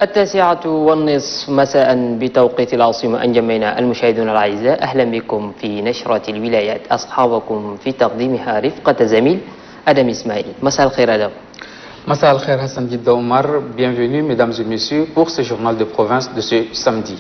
التاسعة والنصف مساء بتوقيت العاصمة. أنجمينا المشاهدون الأعزاء، أهلا بكم في نشرة الولايات. أصحابكم في تقديمها رفقة زميل أدم إسماعيل. مساء الخير أدم. مساء الخير Hassan Djidda Omar. Bienvenue mesdames et messieurs pour ce journal de province de ce samedi.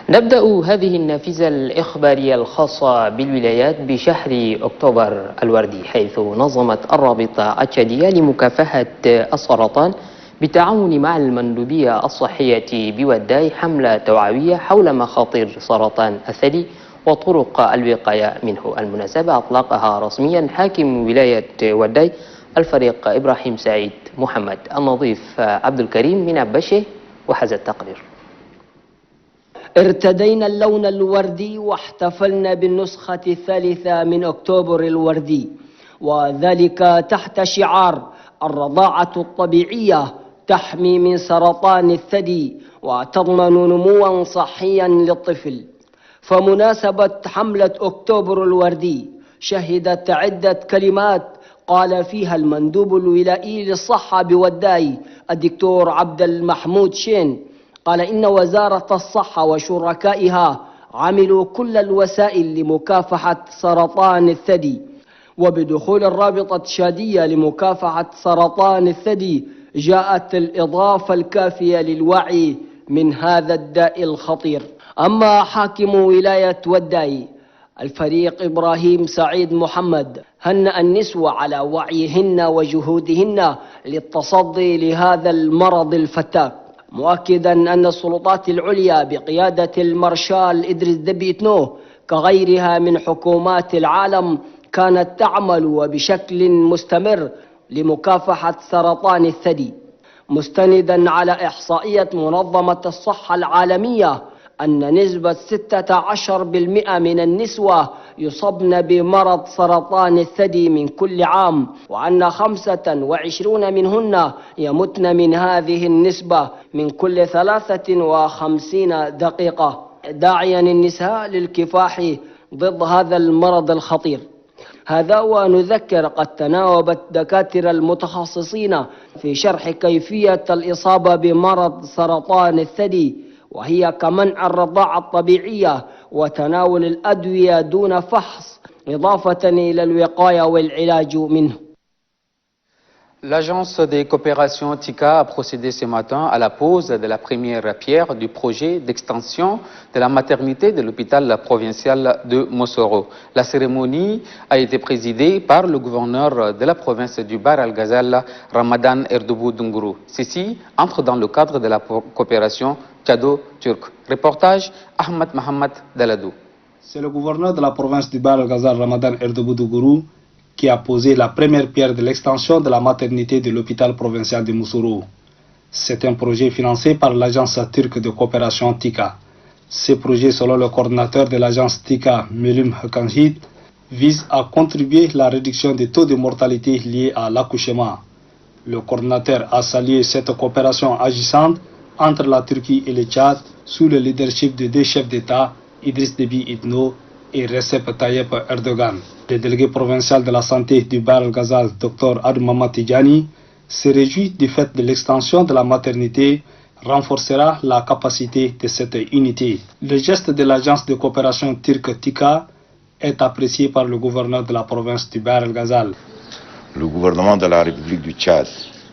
نبدأ هذه النافذة الإخبارية الخاصة بالولايات بشهر أكتوبر الوردي، حيث نظمت الرابطة التشادية لمكافحة السرطان بالتعاون مع المندوبية الصحية بوداي حملة توعوية حول مخاطر سرطان الثدي وطرق الوقاية منه. المناسبة أطلقها رسميا حاكم ولاية وداي الفريق إبراهيم سعيد محمد. النظيف عبد الكريم من عبشه وحز التقرير. ارتدينا اللون الوردي واحتفلنا بالنسخة الثالثة من أكتوبر الوردي، وذلك تحت شعار الرضاعة الطبيعية تحمي من سرطان الثدي وتضمن نموا صحيا للطفل. فمناسبة حملة أكتوبر الوردي شهدت عدة كلمات قال فيها المندوب الولائي للصحة بوداي الدكتور عبد المحمود شين. قال إن وزارة الصحة وشركائها عملوا كل الوسائل لمكافحة سرطان الثدي، وبدخول الرابطة التشادية لمكافحة سرطان الثدي جاءت الإضافة الكافية للوعي من هذا الداء الخطير. أما حاكم ولاية وداي الفريق إبراهيم سعيد محمد هنأ النسوة على وعيهن وجهودهن للتصدي لهذا المرض الفتاك، مؤكدا أن السلطات العليا بقيادة المارشال إدريس دبي إتنو كغيرها من حكومات العالم كانت تعمل وبشكل مستمر لمكافحة سرطان الثدي، مستندا على إحصائية منظمة الصحة العالمية أن نسبة 16% من النسوة يصبن بمرض سرطان الثدي من كل عام، وأن 25 منهن يمتن من هذه النسبة من كل 53 دقيقة، داعيا النساء للكفاح ضد هذا المرض الخطير. هذا ونذكر قد تناوبت دكاترة المتخصصين في شرح كيفية الإصابة بمرض سرطان الثدي، وهي كمنع الرضاعة الطبيعية وتناول الأدوية دون فحص، إضافة إلى الوقاية والعلاج منه. L'agence des coopérations TICA a procédé ce matin à la pose de la première pierre du projet d'extension de la maternité de l'hôpital provincial de Mosoro. La cérémonie a été présidée par le gouverneur de la province du Bahr el-Ghazal, Ramadan Erdoubou Dunguru. Ceci entre dans le cadre de la coopération tchado-turque. Reportage Ahmed Mohamed Daladou. C'est le gouverneur de la province du Bahr el-Ghazal, Ramadan Erdoubou Dunguru, qui a posé la première pierre de l'extension de la maternité de l'hôpital provincial de Moussoro. C'est un projet financé par l'agence turque de coopération TICA. Ce projet, selon le coordinateur de l'agence TICA, Melim Hakanhid, vise à contribuer à la réduction des taux de mortalité liés à l'accouchement. Le coordinateur a salué cette coopération agissante entre la Turquie et le Tchad sous le leadership de deux chefs d'État, Idriss Déby Itno et Recep Tayyip Erdogan. Le délégué provincial de la santé du Bahr el-Ghazal, Dr Admama Tidjani, se réjouit du fait de l'extension de la maternité renforcera la capacité de cette unité. Le geste de l'agence de coopération turque TICA est apprécié par le gouverneur de la province du Bahr el-Ghazal. Le gouvernement de la République du Tchad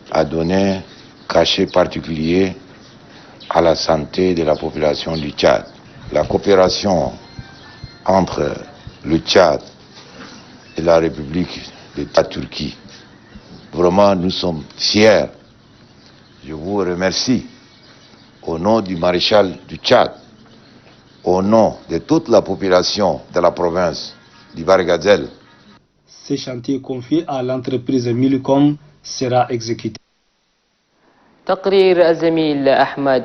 a donné un cachet particulier à la santé de la population du Tchad. La coopération entre le Tchad et la République de la Turquie. Vraiment, nous sommes fiers. Je vous remercie au nom du maréchal du Tchad, au nom de toute la population de la province du Bahr el-Ghazal. Ce chantier confié à l'entreprise Millicom sera exécuté. تقرير الزميل أحمد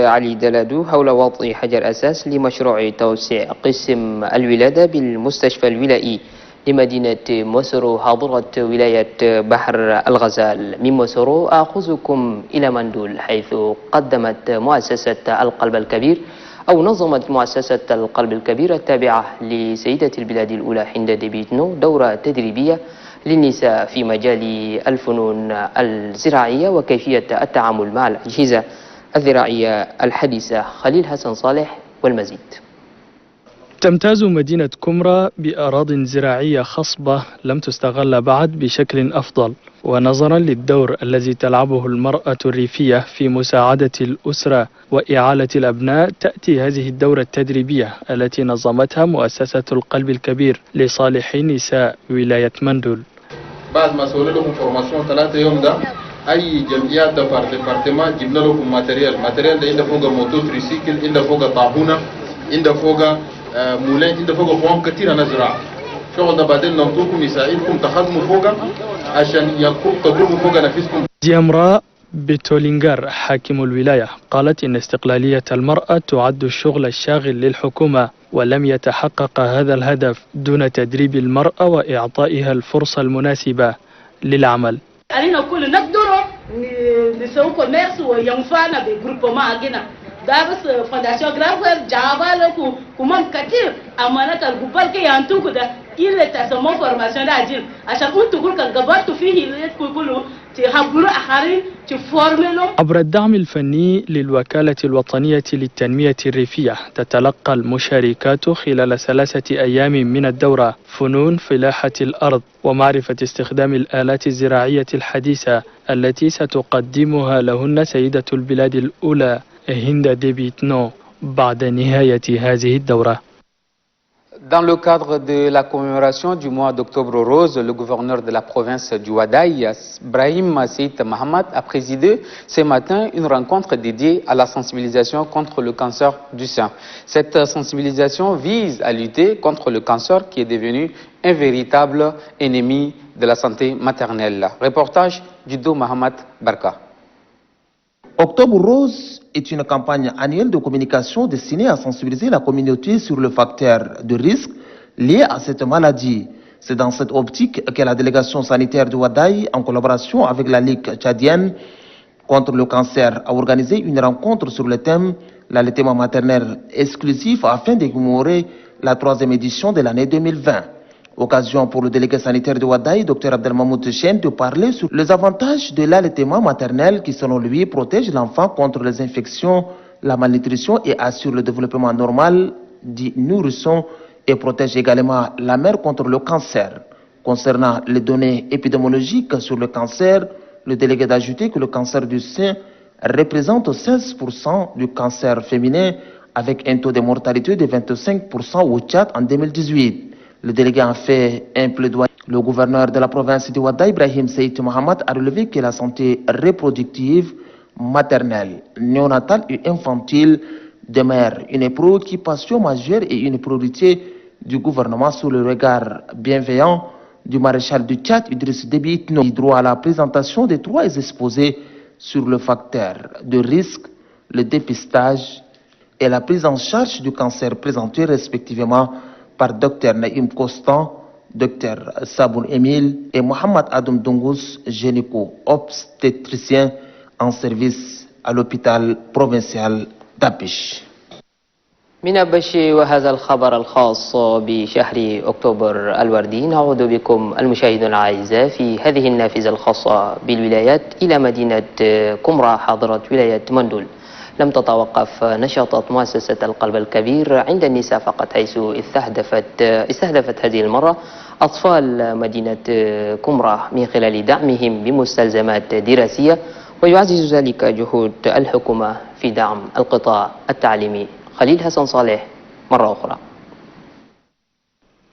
علي دلادو حول وضع حجر أساس لمشروع توسيع قسم الولادة بالمستشفى الولائي لمدينة موسورو حاضرة ولاية بحر الغزال. من موسورو آخذكم إلى مندول، حيث قدمت مؤسسة القلب الكبير أو نظمت مؤسسة القلب الكبير التابعة لسيدة البلاد الأولى هند ديبيتنو دورة تدريبية للنساء في مجال الفنون الزراعية وكيفية التعامل مع الأجهزة الزراعية الحديثة. خليل حسن صالح والمزيد. تمتاز مدينة كمرة بأراضٍ زراعية خصبة لم تستغل بعد بشكل أفضل، ونظرا للدور الذي تلعبه المرأة الريفية في مساعدة الأسرة وإعالة الأبناء، تأتي هذه الدورة التدريبية التي نظمتها مؤسسة القلب الكبير لصالح نساء ولاية مندول. بعد ما سوينا لكم فورماسيون 3 يوم ده، اي جمعيات ديبارتمان جبنا لكم ماتريال ده عنده فوق موتور تريسيكل، عنده فوق طاحونه، عنده فوق مولين، عنده فوق قوام كثيره نزرع شغل ده. بعدين نوتوكم يساعدكم تخدموا فوق عشان تقوموا فوق نفسكم. دي امرأة بتولينغار حاكم الولاية قالت إن استقلالية المرأة تعد الشغل الشاغل للحكومة، ولم يتحقق هذا الهدف دون تدريب المرأة وإعطائها الفرصة المناسبة للعمل. علينا كل نقدر نسوي كوميرس وينفعنا بجروبما هنا. دارس فانداسيون غرافر جابالكو كمان كتير امانه الجبال كي ينتوكو ده إلا تسمى فورماسيون عجل عشان انتو كل كجبرتوا فيه اللي كلوا تحبروا اخرين تفورملوا. عبر الدعم الفني للوكالة الوطنية للتنمية الريفية، تتلقى المشاركات خلال 3 أيام من الدورة فنون فلاحة الأرض ومعرفة استخدام الآلات الزراعية الحديثة التي ستقدمها لهن سيدة البلاد الأولى هند ديبيتنو بعد نهاية هذه الدورة. Dans le cadre de la commémoration du mois d'Octobre Rose, le gouverneur de la province du Wadaï, Brahim Seyd Mohamed, a présidé ce matin une rencontre dédiée à la sensibilisation contre le cancer du sein. Cette sensibilisation vise à lutter contre le cancer qui est devenu un véritable ennemi de la santé maternelle. Reportage du Do Mohamed Barka. Octobre Rose est une campagne annuelle de communication destinée à sensibiliser la communauté sur le facteur de risque lié à cette maladie. C'est dans cette optique que la délégation sanitaire du Wadaï, en collaboration avec la Ligue tchadienne contre le cancer, a organisé une rencontre sur le thème l'allaitement maternel exclusif afin de commémorer la 3e édition de l'année 2020. Occasion pour le délégué sanitaire de Wadaï, Dr Abdelmamoud Chen, de parler sur les avantages de l'allaitement maternel qui, selon lui, protège l'enfant contre les infections, la malnutrition et assure le développement normal du nourrisson et protège également la mère contre le cancer. Concernant les données épidémiologiques sur le cancer, le délégué a ajouté que le cancer du sein représente 16% du cancer féminin avec un taux de mortalité de 25% au Tchad en 2018. Le délégué en fait un plaidoyer. Le gouverneur de la province de Wadaï, Ibrahim Seyd Mohamed, a relevé que la santé reproductive, maternelle, néonatale et infantile demeure une préoccupation majeure et une priorité du gouvernement sous le regard bienveillant du maréchal du Tchad, Idriss Déby Itno. Droit à la présentation des 3 exposés sur le facteur de risque, le dépistage et la prise en charge du cancer présentés respectivement par Dr Naïm Constant, Dr Saboun Emile et Mohamed Adam Dongous, gynéco-obstétricien en service à l'hôpital provincial d'Abish. من أبش وهذا الخبر الخاص بشهر أكتوبر الوردي، نعود بكم المشاهدون الأعزاء في هذه النافذة الخاصة بالولايات إلى مدينة كمرة حاضرة ولاية مندول. لم تتوقف نشاطات مؤسسة القلب الكبير عند النساء فقط، حيث استهدفت هذه المرة أطفال مدينة كمرة من خلال دعمهم بمستلزمات دراسية، ويعزز ذلك جهود الحكومة في دعم القطاع التعليمي. خليل حسن صالح مرة أخرى.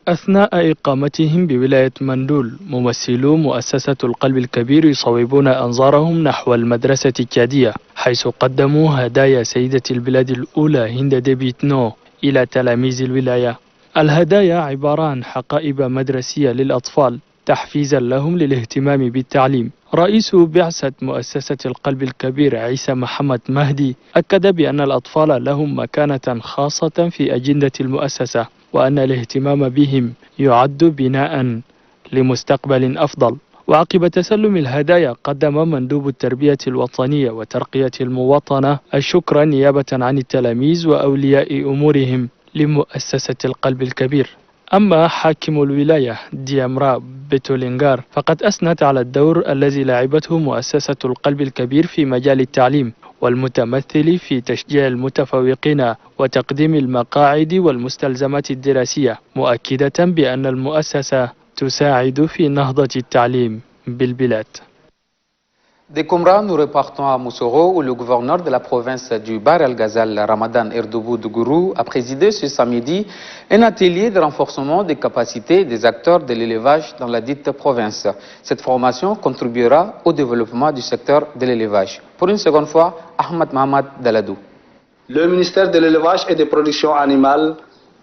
أثناء إقامتهم بولاية مندول، ممثلو مؤسسة القلب الكبير يصوبون أنظارهم نحو المدرسة التشادية، حيث قدموا هدايا سيدة البلاد الأولى هند ديبيتنو إلى تلاميذ الولاية. الهدايا عبارة عن حقائب مدرسية للأطفال تحفيزا لهم للاهتمام بالتعليم. رئيس بعثة مؤسسة القلب الكبير عيسى محمد مهدي أكد بأن الأطفال لهم مكانة خاصة في أجندة المؤسسة، وأن الاهتمام بهم يعد بناء لمستقبل أفضل. وعقب تسلم الهدايا قدم مندوب التربية الوطنية وترقية المواطنة الشكر نيابة عن التلاميذ وأولياء أمورهم لمؤسسة القلب الكبير. أما حاكم الولاية ديامرا بتولينغار فقد أثنت على الدور الذي لعبته مؤسسة القلب الكبير في مجال التعليم، والمتمثل في تشجيع المتفوقين وتقديم المقاعد والمستلزمات الدراسية، مؤكدة بأن المؤسسة تساعد في نهضة التعليم بالبلاد. De Koumra, nous repartons à Moussoro, où le gouverneur de la province du Bahr el-Ghazal, Ramadan Erdebou Dougourou, a présidé ce samedi un atelier de renforcement des capacités des acteurs de l'élevage dans la dite province. Cette formation contribuera au développement du secteur de l'élevage. Pour une seconde fois, Ahmad Mohamed Daladou. Le ministère de l'élevage et des productions animales,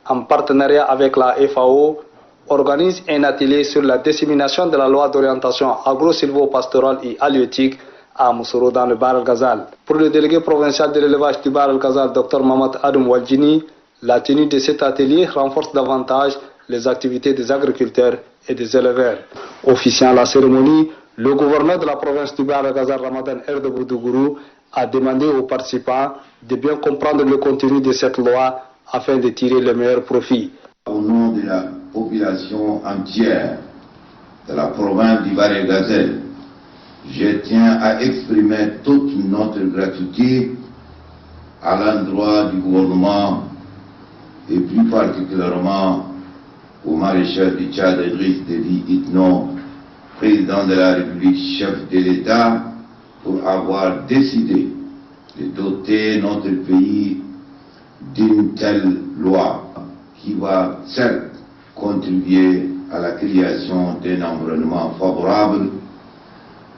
en partenariat avec la FAO, organise un atelier sur la dissémination de la loi d'orientation agro-silvo-pastorale et halieutique à Moussoro dans le Bahr el-Ghazal. Pour le délégué provincial de l'élevage du Bahr el-Ghazal, Dr Mohamed Adam Waljini, la tenue de cet atelier renforce davantage les activités des agriculteurs et des éleveurs. Officiant la cérémonie, le gouverneur de la province du Bahr el-Ghazal, Ramadan Erdebou Dougourou, a demandé aux participants de bien comprendre le contenu de cette loi afin de tirer le meilleur profit. Au nom de la population entière de la province du Bahr el-Ghazal, je tiens à exprimer toute notre gratitude à l'endroit du gouvernement et plus particulièrement au maréchal du Tchad Idriss Déby Itno, président de la République, chef de l'État, pour avoir décidé de doter notre pays d'une telle loi qui va certes contribuer à la création d'un environnement favorable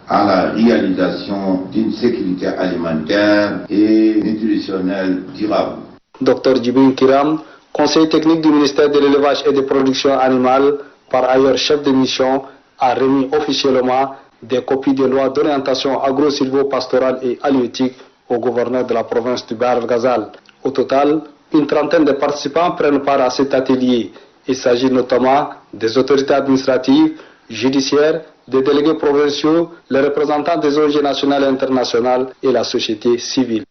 à la réalisation d'une sécurité alimentaire et nutritionnelle durable. Dr Djibril Kiram, conseiller technique du ministère de l'élevage et des productions animales, par ailleurs chef de mission, a remis officiellement des copies de loi d'orientation agro-silvo-pastorale et halieutique au gouverneur de la province du Bahr el-Ghazal. Au total, une trentaine de participants prennent part à cet atelier. Il s'agit notamment des autorités administratives, judiciaires, des délégués provinciaux, les représentants des ONG nationales et internationales et la société civile.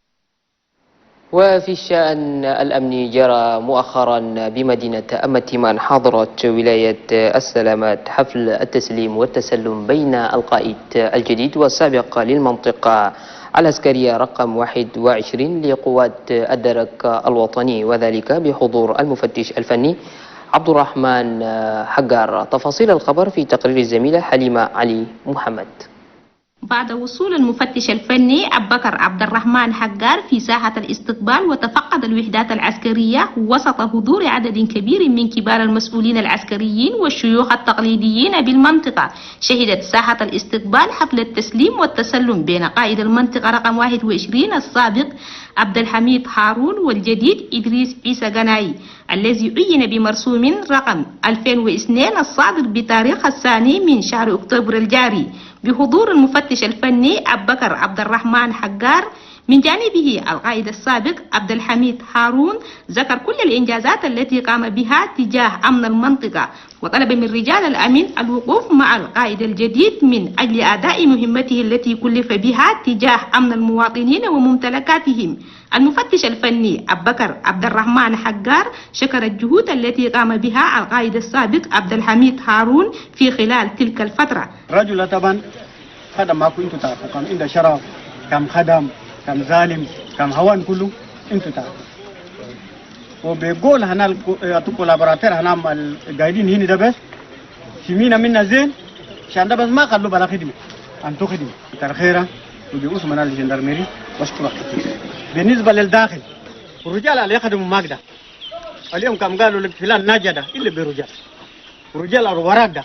وفي الشأن الأمني جرى مؤخرا بمدينة أم التيمان حضرت ولاية السلامات حفل التسليم والتسلم بين القائد الجديد والسابق للمنطقة العسكرية رقم 21 لقوات الدرك الوطني، وذلك بحضور المفتش الفني عبد الرحمن حجار. تفاصيل الخبر في تقرير الزميلة حليمة علي محمد. بعد وصول المفتش الفني أبوبكر عبد الرحمن حجار في ساحة الاستقبال وتفقد الوحدات العسكرية وسط حضور عدد كبير من كبار المسؤولين العسكريين والشيوخ التقليديين بالمنطقة، شهدت ساحة الاستقبال حفل التسليم والتسلم بين قائد المنطقة رقم 21 السابق عبد الحميد هارون والجديد إدريس عيسى قناي، الذي عين بمرسوم رقم 2002 الصادر بتاريخ 2 من شهر أكتوبر الجاري بحضور المفتش الفني أبوبكر عبد الرحمن حجار. من جانبه القائد السابق عبد الحميد هارون ذكر كل الإنجازات التي قام بها تجاه أمن المنطقة، وطلب من رجال الأمن الوقوف مع القائد الجديد من أجل أداء مهمته التي كلف بها تجاه أمن المواطنين وممتلكاتهم. المفتش الفني أبوبكر عبد الرحمن حجار شكر الجهود التي قام بها القائد السابق عبد الحميد هارون في خلال تلك الفترة. رجل طبعا خدم ما كنت تعرفوا، كم عنده شرف، كم خدم، كم ظالم، كم هوان، كله انتوا تعرفوا. وبيقول هنا الكولابوراتير هنا القايدين هنا ده بس سمينا منا زين عشان ده بس ما خلوا بلا خدمه، انتوا خدمه كتر خيره وبيقولوا من الجندرميري واشكرك كثير. بالنسبه للداخل الرجال اللي يخدموا ماكده اليوم كم قالوا لك فلان نجده الا برجال، ورجال الوراق ده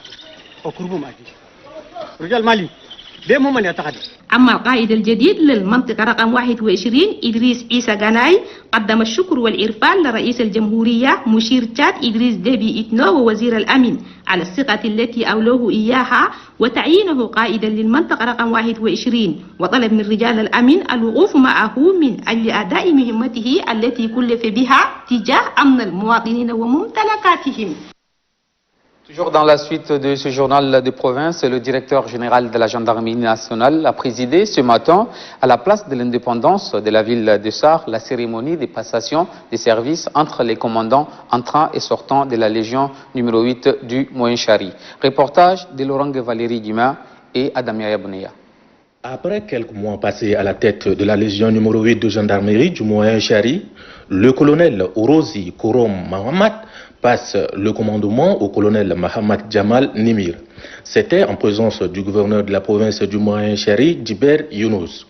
وكربوا ماجي رجال مالي. أما القائد الجديد للمنطقة رقم 21 إدريس عيسى غناي قدم الشكر والإرفان لرئيس الجمهورية مشير تشاد إدريس ديبي إتنو ووزير الأمن على الثقة التي أولوه إياها وتعيينه قائدا للمنطقة رقم 21 وطلب من رجال الأمن الوقوف معه من أجل أداء مهمته التي كلف بها تجاه أمن المواطنين وممتلكاتهم. Toujours dans la suite de ce journal de province, le directeur général de la gendarmerie nationale a présidé ce matin à la place de l'indépendance de la ville de Sarre la cérémonie de passation des services entre les commandants entrant et sortant de la légion numéro 8 du Moyen-Chari. Reportage de Laurent Valérie Guima et Adamia Yabouneya. Après quelques mois passés à la tête de la légion numéro 8 de gendarmerie du Moyen-Chari, le colonel Orozi Kourom Mahamat passe le commandement au colonel Mahamad Jamal Nimir. C'était en présence du gouverneur de la province du Moyen-Chari, Djiber Younous.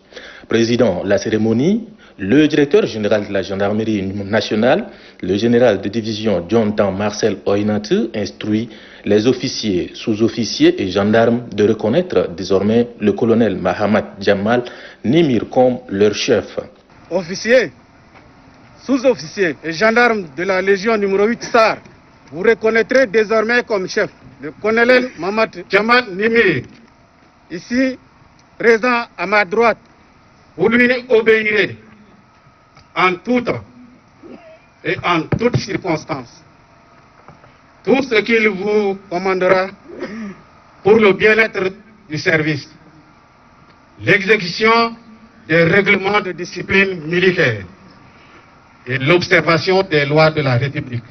Président de la cérémonie, le directeur général de la gendarmerie nationale, le général de division Jonathan Marcel Oinatu, instruit les officiers, sous-officiers et gendarmes de reconnaître désormais le colonel Mahamad Jamal Nimir comme leur chef. Officiers, sous-officiers et gendarmes de la Légion numéro 8 SAR, vous reconnaîtrez désormais comme chef le colonel Mahamad Jamal Nimir. Ici, présent à ma droite, vous lui obéirez en tout temps et en toutes circonstances. Tout ce qu'il vous commandera pour le bien-être du service. L'exécution des règlements de discipline militaire et l'observation des lois de la République.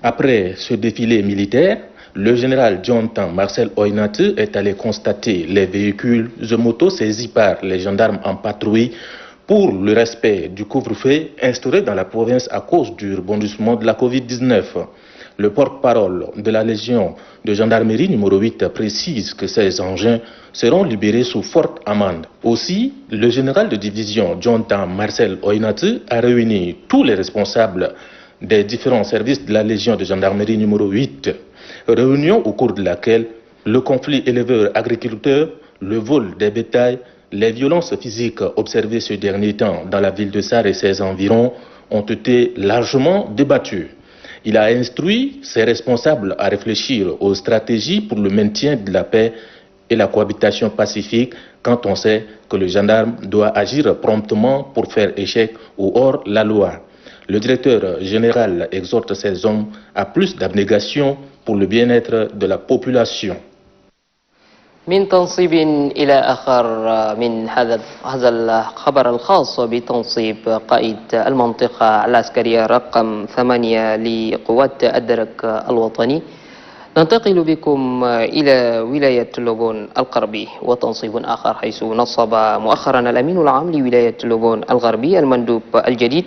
Après ce défilé militaire, le général Jonathan Marcel Oinatu est allé constater les véhicules et motos saisis par les gendarmes en patrouille pour le respect du couvre-feu instauré dans la province à cause du rebondissement de la Covid-19. Le porte-parole de la Légion de gendarmerie numéro 8 précise que ces engins seront libérés sous forte amende. Aussi, le général de division Jonathan Marcel Oinatu a réuni tous les responsables des différents services de la Légion de gendarmerie numéro 8. Réunion au cours de laquelle le conflit éleveur-agriculteur, le vol des bétails, les violences physiques observées ces derniers temps dans la ville de Sarre et ses environs ont été largement débattues. Il a instruit ses responsables à réfléchir aux stratégies pour le maintien de la paix et la cohabitation pacifique quand on sait que le gendarme doit agir promptement pour faire échec ou hors la loi. Le directeur général exhorte ses hommes à plus d'abnégation pour le bien-être de la population. من تنصيب إلى آخر من هذا الخبر الخاص بتنصيب قائد المنطقة العسكرية رقم 8 لقوات الدرك الوطني. ننتقل بكم إلى ولاية لوبون الغربي وتنصيب آخر حيث نصب مؤخرا الأمين العام لولاية لوبون الغربي المندوب الجديد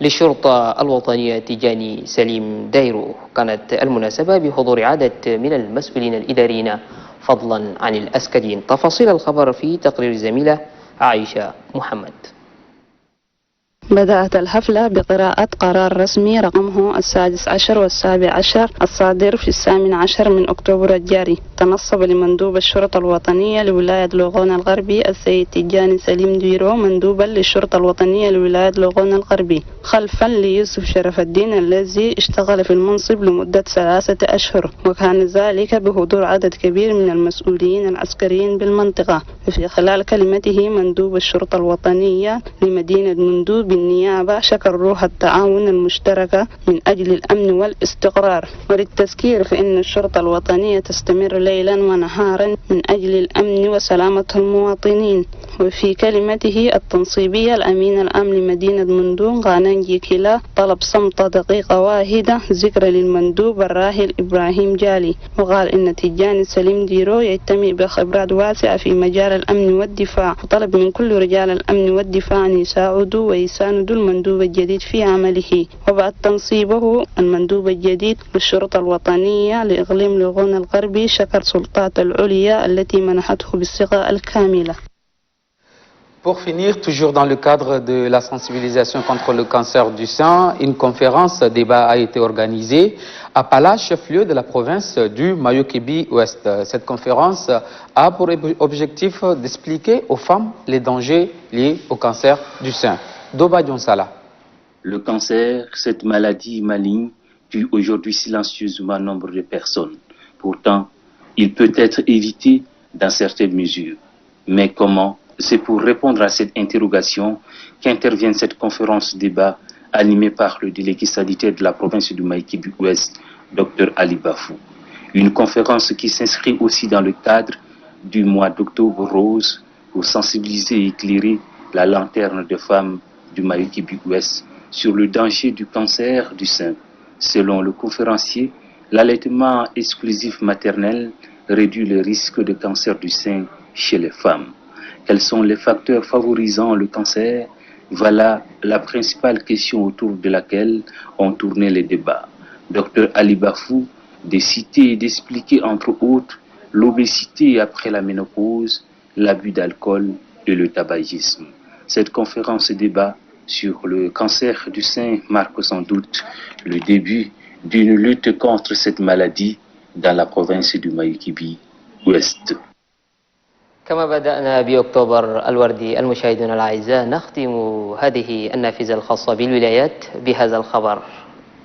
للشرطة الوطنية تيجاني سليم دايرو. كانت المناسبة بحضور عدد من المسؤولين الإداريين فضلا عن العسكريين. تفاصيل الخبر في تقرير الزميلة عائشة محمد. بدأت الحفلة بقراءة قرار رسمي رقمه 16 و17 الصادر في 18 من أكتوبر الجاري. تنصب لمندوب الشرطة الوطنية لولاية لوغون الغربي السيد تيجاني سليم ديرو مندوبا للشرطة الوطنية لولاية لوغون الغربي خلفا ليوسف شرف الدين الذي اشتغل في المنصب لمدة 3 أشهر، وكان ذلك بحضور عدد كبير من المسؤولين العسكريين بالمنطقة. وفي خلال كلمته مندوب الشرطة الوطنية لمدينة مندوب بالنيابة شكر روح التعاون المشتركة من أجل الأمن والاستقرار. وللتذكير فإن الشرطة الوطنية تستمر ليلا ونهارا من أجل الأمن وسلامة المواطنين. وفي كلمته التنصيبية الأمين العام لمدينة مندوب غاننجي كلا طلب صمت دقيقة واحدة ذكرى للمندوب الراحل إبراهيم جالي، وقال إن تيجاني سليم ديرو يجتمع بخبرات واسعة في مجال الأمن والدفاع، وطلب من كل رجال الأمن والدفاع أن يساعدوا ويساندوا المندوب الجديد في عمله. وبعد تنصيبه المندوب الجديد للشرطة الوطنية لإقليم لوغون الغربي شكر سلطات العليا التي منحته بالثقة الكاملة. Pour finir, toujours dans le cadre de la sensibilisation contre le cancer du sein, une conférence débat a été organisée à Pala, chef-lieu de la province du Mayo-Kébi-Ouest. Cette conférence a pour objectif d'expliquer aux femmes les dangers liés au cancer du sein. Doba Dionsala. Le cancer, cette maladie maligne, tue aujourd'hui silencieusement nombre de personnes. Pourtant, il peut être évité dans certaines mesures. Mais comment? C'est pour répondre à cette interrogation qu'intervient cette conférence débat animée par le délégué sanitaire de la province du Mayo-Kébi-Ouest, Dr Ali Bafou. Une conférence qui s'inscrit aussi dans le cadre du mois d'octobre rose pour sensibiliser et éclairer la lanterne de femmes du Mayo-Kébi-Ouest sur le danger du cancer du sein. Selon le conférencier, l'allaitement exclusif maternel réduit le risque de cancer du sein chez les femmes. Quels sont les facteurs favorisant le cancer? Voilà la principale question autour de laquelle ont tourné les débats. Dr Ali Bafou de citer et d'expliquer entre autres l'obésité après la ménopause, l'abus d'alcool et le tabagisme. Cette conférence débat sur le cancer du sein marque sans doute le début d'une lutte contre cette maladie dans la province du Mayo-Kébi-Ouest. كما بدأنا بأكتوبر الوردي المشاهدون الأعزاء نختم هذه النافذة الخاصة بالولايات بهذا الخبر.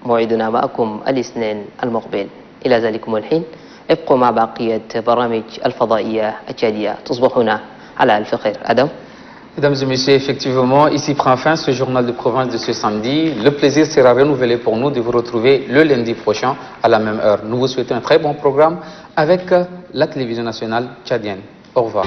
موعدنا معكم الاثنين المقبل. إلى ذلكم الحين ابقوا مع بقية برامج الفضائية التشادية. تصبحون على ألف خير. أدم. Mesdames et messieurs, effectivement, ici prend fin ce journal de province de ce samedi. Le plaisir sera renouvelé pour nous de vous retrouver le lundi prochain à la même heure. Nous vous souhaitons un très bon programme avec la télévision nationale tchadienne. Au revoir.